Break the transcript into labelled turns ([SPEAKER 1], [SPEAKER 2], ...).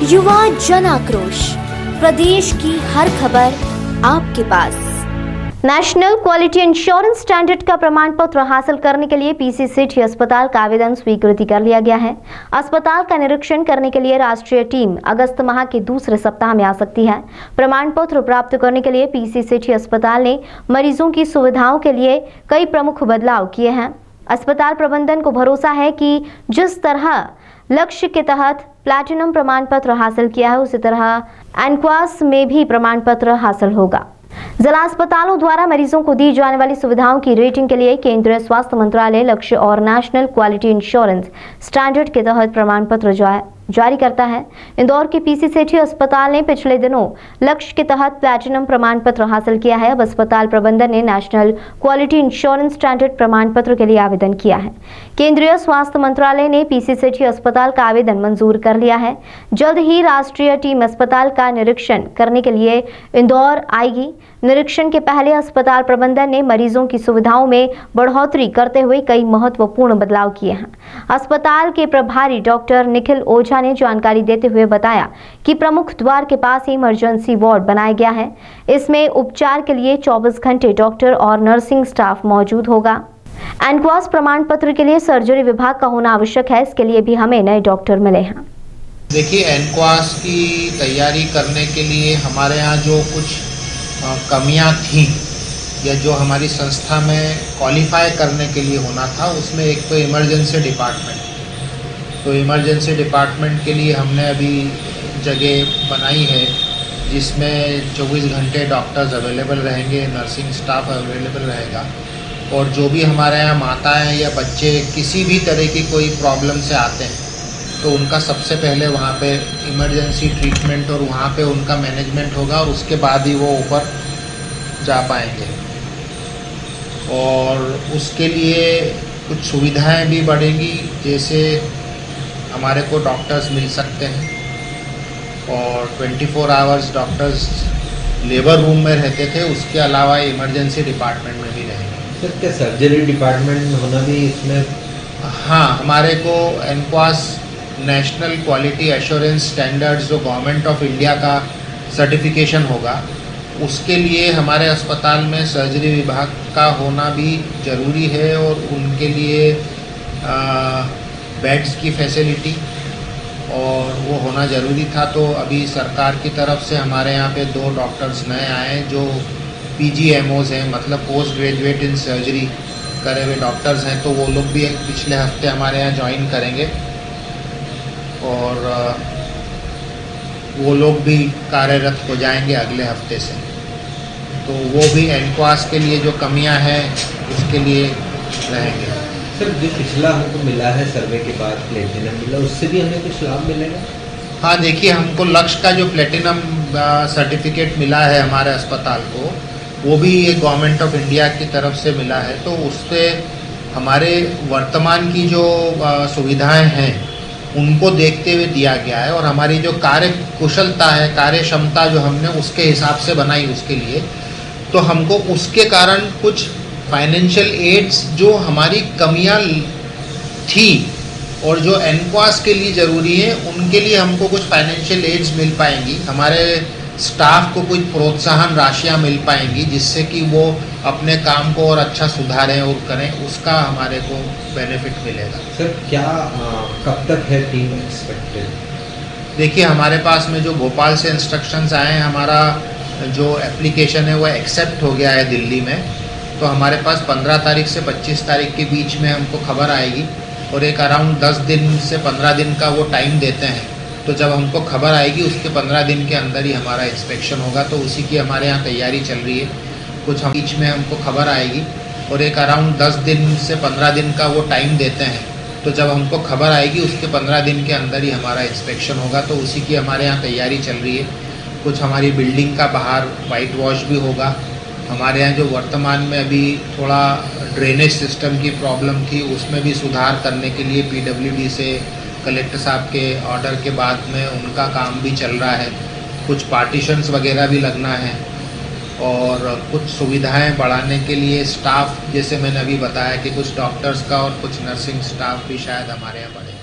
[SPEAKER 1] युवा जन आक्रोश, प्रदेश की हर खबर आपके पास। नेशनल क्वालिटी इंश्योरेंस स्टैंडर्ड का प्रमाण पत्र हासिल करने के लिए पीसी सिटी अस्पताल का आवेदन स्वीकृति कर लिया गया है। अस्पताल का निरीक्षण करने के लिए राष्ट्रीय टीम अगस्त माह के दूसरे सप्ताह में आ सकती है। प्रमाण पत्र प्राप्त करने के लिए पीसी सिटी अस्पताल ने मरीजों की सुविधाओं के लिए कई प्रमुख बदलाव किए हैं। अस्पताल प्रबंधन को भरोसा है कि जिस तरह लक्ष्य के तहत प्लैटिनम प्रमाण पत्र हासिल किया है, उसी तरह एनक्वास में भी प्रमाण पत्र हासिल होगा। जिला अस्पतालों द्वारा मरीजों को दी जाने वाली सुविधाओं की रेटिंग के लिए केंद्रीय स्वास्थ्य मंत्रालय लक्ष्य और नेशनल क्वालिटी इंश्योरेंस स्टैंडर्ड के तहत प्रमाण पत्र जारी करता है। इंदौर के पीसी सिटी अस्पताल ने पिछले दिनों लक्ष्य के तहत प्लैटिनम प्रमाण पत्र हासिल किया है। अब अस्पताल प्रबंधन ने नेशनल क्वालिटी इंश्योरेंस स्टैंडर्ड प्रमाण पत्र के लिए आवेदन किया है। केंद्रीय स्वास्थ्य मंत्रालय ने पीसी सिटी अस्पताल का आवेदन मंजूर कर लिया है। जल्द ही राष्ट्रीय टीम अस्पताल का निरीक्षण करने के लिए इंदौर आएगी। निरीक्षण के पहले अस्पताल प्रबंधन ने मरीजों की सुविधाओं में बढ़ोतरी करते हुए कई महत्वपूर्ण बदलाव किए हैं। अस्पताल के प्रभारी डॉक्टर निखिल ओझा ने जानकारी देते हुए बताया कि प्रमुख द्वार के पास ही इमरजेंसी वार्ड बनाया गया है। इसमें उपचार के लिए 24 घंटे डॉक्टर और नर्सिंग स्टाफ मौजूद होगा। एनक्वास प्रमाण पत्र के लिए सर्जरी विभाग का होना आवश्यक है। इसके लिए भी हमें नए डॉक्टर मिले हैं।
[SPEAKER 2] देखिए, एनक्वास की तैयारी करने के लिए हमारे यहाँ जो कुछ कमियां थी या जो हमारी संस्था में क्वालिफाई करने के लिए होना था, उसमें एक तो इमरजेंसी डिपार्टमेंट। तो इमरजेंसी डिपार्टमेंट के लिए हमने अभी जगह बनाई है जिसमें 24 घंटे डॉक्टर्स अवेलेबल रहेंगे, नर्सिंग स्टाफ अवेलेबल रहेगा। और जो भी हमारे यहाँ माताएं या बच्चे किसी भी तरह की कोई प्रॉब्लम से आते हैं तो उनका सबसे पहले वहाँ पे इमरजेंसी ट्रीटमेंट और वहाँ पे उनका मैनेजमेंट होगा और उसके बाद ही वो ऊपर जा पाएंगे। और उसके लिए कुछ सुविधाएं भी बढ़ेंगी, जैसे हमारे को डॉक्टर्स मिल सकते हैं और 24 आवर्स डॉक्टर्स लेबर रूम में रहते थे, उसके अलावा इमरजेंसी डिपार्टमेंट में भी रहेंगे।
[SPEAKER 3] सर, क्या सर्जरी डिपार्टमेंट होना भी इसमें?
[SPEAKER 2] हाँ, हमारे को NQAS national quality assurance standards जो गवर्नमेंट ऑफ इंडिया का सर्टिफिकेशन होगा, उसके लिए हमारे अस्पताल में सर्जरी विभाग का होना भी ज़रूरी है और उनके लिए बेड्स की फैसिलिटी और वो होना ज़रूरी था। तो अभी सरकार की तरफ से हमारे यहाँ पे 2 डॉक्टर्स नए आए जो PGMOs हैं, मतलब पोस्ट ग्रेजुएट इन सर्जरी करे हुए डॉक्टर्स हैं। तो वो लोग भी पिछले हफ्ते हमारे यहाँ ज्वाइन करेंगे और वो लोग भी कार्यरत हो जाएंगे अगले हफ्ते से। तो वो भी एनक्वास के लिए जो कमियां हैं उसके लिए रहेंगे।
[SPEAKER 3] सर, जो पिछला हमको मिला है सर्वे के बाद प्लेटिनम मिला, उससे भी हमें कुछ लाभ मिलेगा?
[SPEAKER 2] हाँ, देखिए, हमको लक्ष्य का जो प्लेटिनम सर्टिफिकेट मिला है हमारे अस्पताल को, वो भी ये गवर्नमेंट ऑफ इंडिया की तरफ से मिला है। तो उससे हमारे वर्तमान की जो सुविधाएं हैं उनको देखते हुए दिया गया है और हमारी जो कार्य कुशलता है, कार्य क्षमता जो हमने उसके हिसाब से बनाई उसके लिए, तो हमको उसके कारण कुछ फाइनेंशियल एड्स जो हमारी कमियां थी और जो एनक्वास के लिए ज़रूरी है उनके लिए हमको कुछ फाइनेंशियल एड्स मिल पाएंगी। हमारे स्टाफ को कुछ प्रोत्साहन राशियां मिल पाएंगी जिससे कि वो अपने काम को और अच्छा सुधारें और करें, उसका हमारे को बेनिफिट मिलेगा।
[SPEAKER 3] सर, क्या कब तक है टीम एक्सपेक्टेड?
[SPEAKER 2] देखिए, हमारे पास में जो भोपाल से इंस्ट्रक्शंस आए हैं, हमारा जो एप्लीकेशन है वो एक्सेप्ट हो गया है दिल्ली में। तो हमारे पास 15 तारीख से 25 तारीख के बीच में हमको खबर आएगी और एक अराउंड 10 दिन से 15 दिन का वो टाइम देते हैं। तो जब हमको खबर आएगी उसके 15 दिन के अंदर ही हमारा इंस्पेक्शन होगा। तो उसी की हमारे यहाँ तैयारी चल रही है। कुछ हम बीच में हमको खबर आएगी और एक अराउंड 10 दिन से 15 दिन का वो टाइम देते हैं। तो जब हमको खबर आएगी उसके 15 दिन के अंदर ही हमारा इंस्पेक्शन होगा। तो उसी की हमारे यहाँ तैयारी चल रही है। कुछ हमारी बिल्डिंग का बाहर वाइट वॉश भी होगा। हमारे यहाँ जो वर्तमान में अभी थोड़ा ड्रेनेज सिस्टम की प्रॉब्लम थी, उसमें भी सुधार करने के लिए PWD से कलेक्टर साहब के ऑर्डर के बाद में उनका काम भी चल रहा है। कुछ पार्टीशंस वगैरह भी लगना है और कुछ सुविधाएं बढ़ाने के लिए स्टाफ, जैसे मैंने अभी बताया कि कुछ डॉक्टर्स का और कुछ नर्सिंग स्टाफ भी शायद हमारे यहाँ बढ़े।